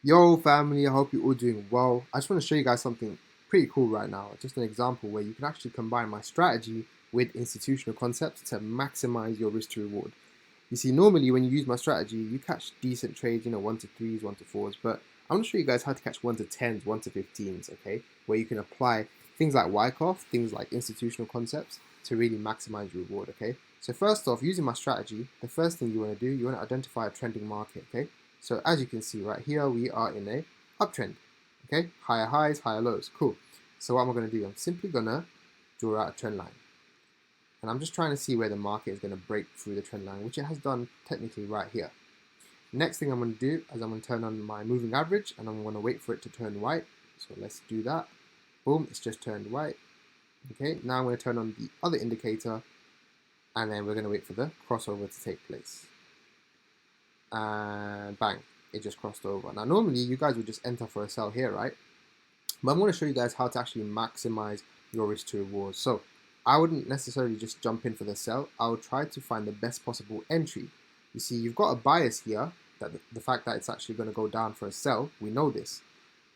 Yo, family, I hope you're all doing well. I just want to show you guys something pretty cool right now. Just an example where you can actually combine my strategy with institutional concepts to maximize your risk to reward. You see, normally when you use my strategy, you catch decent trades, 1 to 3s, 1 to 4s, but I'm going to show you guys how to catch 1 to 10s, 1 to 15s, okay? Where you can apply things like Wyckoff, things like institutional concepts to really maximize your reward, okay? So first off, using my strategy, the first thing you want to do, you want to identify a trending market, okay? So as you can see right here, we are in a uptrend, okay? Higher highs, higher lows, cool. So what am I going to do? I'm simply going to draw out a trend line. And I'm just trying to see where the market is going to break through the trend line, which it has done technically right here. Next thing I'm going to do is I'm going to turn on my moving average and I'm going to wait for it to turn white. So let's do that. Boom, it's just turned white. Okay, now I'm going to turn on the other indicator and then we're going to wait for the crossover to take place. And bang, it just crossed over. Now normally you guys would just enter for a sell here, right? But I'm going to show you guys how to actually maximize your risk to reward. So I wouldn't necessarily just jump in for the sell. I would try to find the best possible entry. You see, you've got a bias here that the fact that it's actually going to go down for a sell, we know this.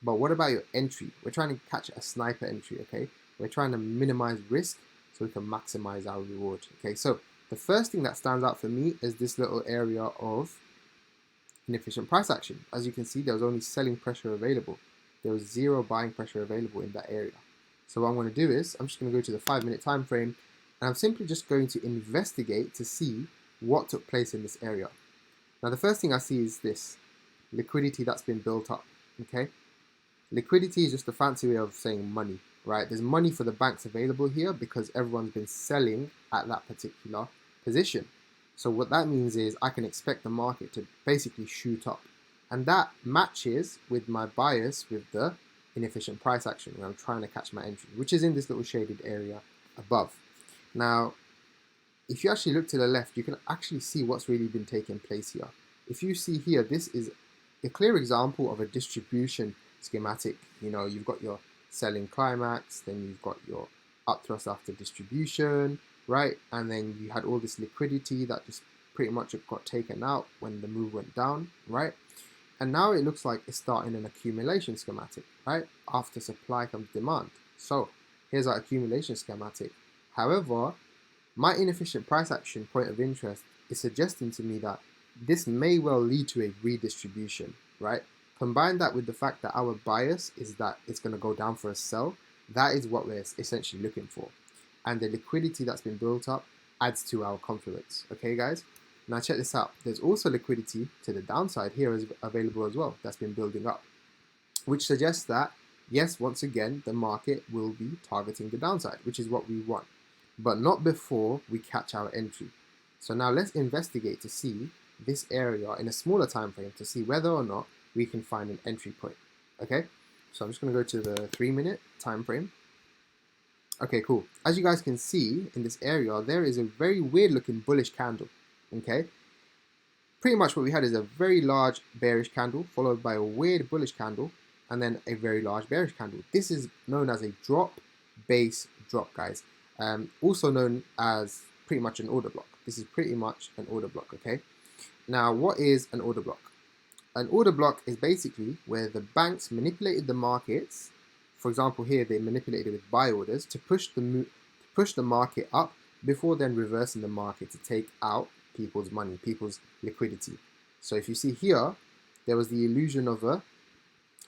But what about your entry? We're trying to catch a sniper entry, okay? We're trying to minimize risk so we can maximize our reward, okay? So the first thing that stands out for me is this little area of inefficient price action. As you can see, there was only selling pressure available. There was zero buying pressure available in that area. So what I'm going to do is I'm just going to go to the 5-minute time frame and I'm simply just going to investigate to see what took place in this area. Now the first thing I see is this liquidity that's been built up, okay? Liquidity is just a fancy way of saying money, right? There's money for the banks available here because everyone's been selling at that particular position. So what that means is I can expect the market to basically shoot up. And that matches with my bias with the inefficient price action where I'm trying to catch my entry, which is in this little shaded area above. Now, if you actually look to the left, you can actually see what's really been taking place here. If you see here, this is a clear example of a distribution schematic. You've got your selling climax, then you've got your up thrust after distribution, right? And then you had all this liquidity that just pretty much got taken out when the move went down, right? And now it looks like it's starting an accumulation schematic, right? After supply comes demand. So here's our accumulation schematic. However, my inefficient price action point of interest is suggesting to me that this may well lead to a redistribution, right? Combine that with the fact that our bias is that it's going to go down for a sell. That is what we're essentially looking for. And the liquidity that's been built up adds to our confluence. Okay, guys? Now check this out. There's also liquidity to the downside here is available as well that's been building up, which suggests that, yes, once again, the market will be targeting the downside, which is what we want, but not before we catch our entry. So now let's investigate to see this area in a smaller time frame to see whether or not we can find an entry point. Okay, so I'm just going to go to the 3-minute time frame. Okay, cool. As you guys can see in this area, there is a very weird looking bullish candle. Okay, pretty much what we had is a very large bearish candle followed by a weird bullish candle and then a very large bearish candle. This is known as a drop base drop, guys. Also known as pretty much an order block. This is pretty much an order block, okay? Now, what is an order block? An order block is basically where the banks manipulated the markets. For example, here they manipulated with buy orders to push the market up before then reversing the market to take out people's money, people's liquidity. So if you see here, there was the illusion of a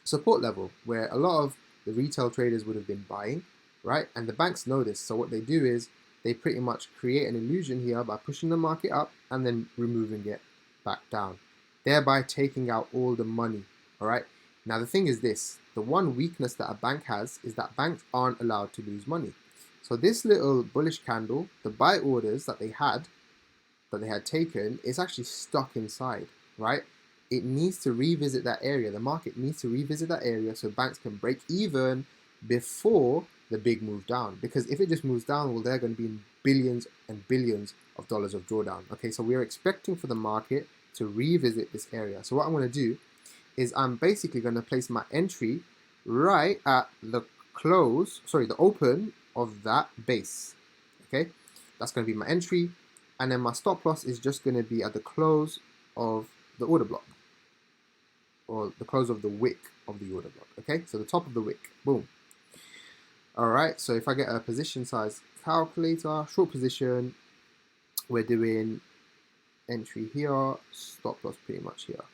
support level where a lot of the retail traders would have been buying, right? And the banks know this. So what they do is they pretty much create an illusion here by pushing the market up and then removing it back down, thereby taking out all the money, all right? Now the thing is this, the one weakness that a bank has is that banks aren't allowed to lose money. So this little bullish candle, the buy orders that they had taken is actually stuck inside, right? It needs to revisit that area. The market needs to revisit that area so banks can break even before the big move down. Because if it just moves down, well, they're going to be in billions and billions of dollars of drawdown. Okay, so we're expecting for the market to revisit this area. So what I'm going to do is I'm basically going to place my entry right at the the open of that base. Okay, that's going to be my entry. And then my stop loss is just going to be at the close of the order block. or the close of the wick of the order block. Okay, so the top of the wick. Boom. All right. So if I get a position size calculator, short position, we're doing entry here, stop loss pretty much here.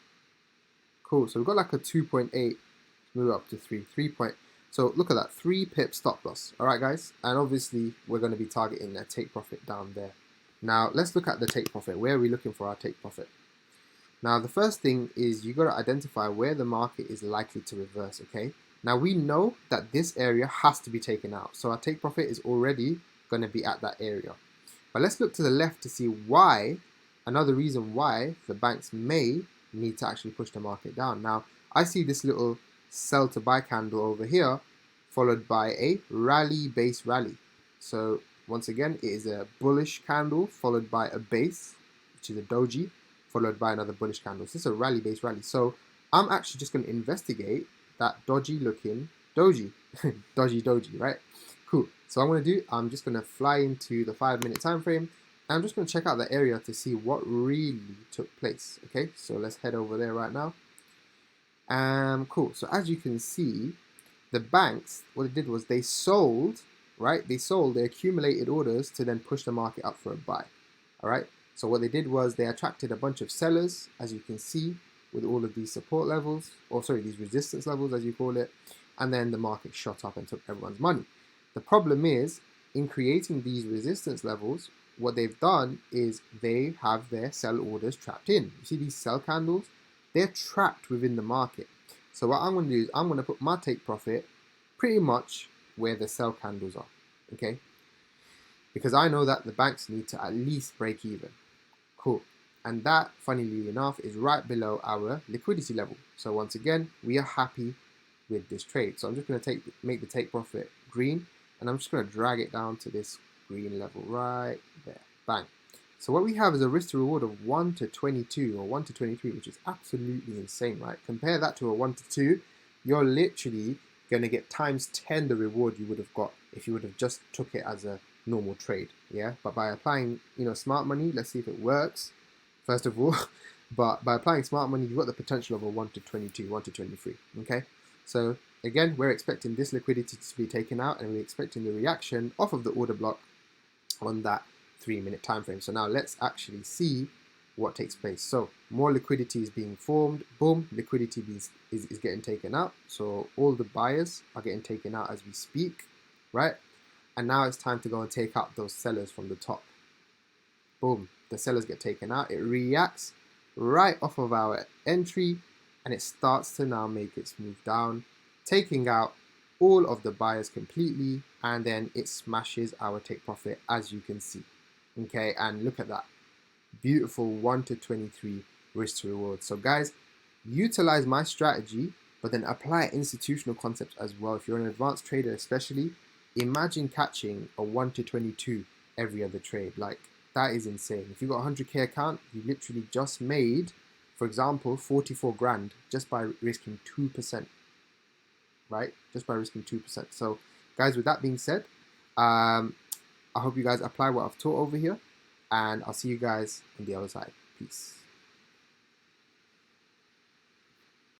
Cool. So we've got like a 2.8, move up to 3 point. So look at that, 3 pip stop loss. All right, guys. And obviously we're going to be targeting a take profit down there. Now let's look at the take profit. Where are we looking for our take profit? Now the first thing is you got to identify where the market is likely to reverse. Okay. Now we know that this area has to be taken out. So our take profit is already going to be at that area. But let's look to the left to see why, another reason why the banks may need to actually push the market down. Now, I see this little sell to buy candle over here, followed by a rally base rally. So once again, it is a bullish candle followed by a base, which is a doji, followed by another bullish candle. So this is a rally base rally. So I'm actually just going to investigate that dodgy looking doji, dodgy doji, right? Cool. So what I'm going to do, I'm just going to fly into the 5-minute time frame. And I'm just going to check out the area to see what really took place. Okay, so let's head over there right now. Cool. So as you can see, the banks, what it did was they sold, right? They sold, they accumulated orders to then push the market up for a buy. All right. So what they did was they attracted a bunch of sellers, as you can see, with all of these support levels, or sorry, these resistance levels, as you call it. And then the market shot up and took everyone's money. The problem is, in creating these resistance levels, what they've done is they have their sell orders trapped in. You see these sell candles? They're trapped within the market. So what I'm going to do is I'm going to put my take profit pretty much where the sell candles are. Okay? Because I know that the banks need to at least break even. Cool. And that, funnily enough, is right below our liquidity level. So once again, we are happy with this trade. So I'm just going to make the take profit green, and I'm just going to drag it down to this green level right there. Bang. So what we have is a risk to reward of 1 to 22 or 1 to 23, which is absolutely insane, right? Compare that to a 1 to 2, you're literally going to get times 10 the reward you would have got if you would have just took it as a normal trade, yeah? But by applying, smart money, let's see if it works, first of all. But by applying smart money, you've got the potential of a 1 to 22, 1 to 23, okay? So again, we're expecting this liquidity to be taken out, and we're expecting the reaction off of the order block on that 3-minute time frame. So now let's actually see what takes place. So more liquidity is being formed. Boom, liquidity is getting taken out. So all the buyers are getting taken out as we speak, right? And now it's time to go and take out those sellers from the top. Boom, the sellers get taken out. It reacts right off of our entry, and it starts to now make its move down, taking out all of the buyers completely, and then it smashes our take profit, as you can see. Okay, and look at that beautiful 1 to 23 risk to reward. So guys, utilize my strategy, but then apply institutional concepts as well. If you're an advanced trader especially, imagine catching a 1 to 22 every other trade. Like, that is insane. If you've got a 100k account, you literally just made, for example, 44 grand just by risking 2%, right? Just by risking 2%. So guys, with that being said, I hope you guys apply what I've taught over here, and I'll see you guys on the other side. Peace.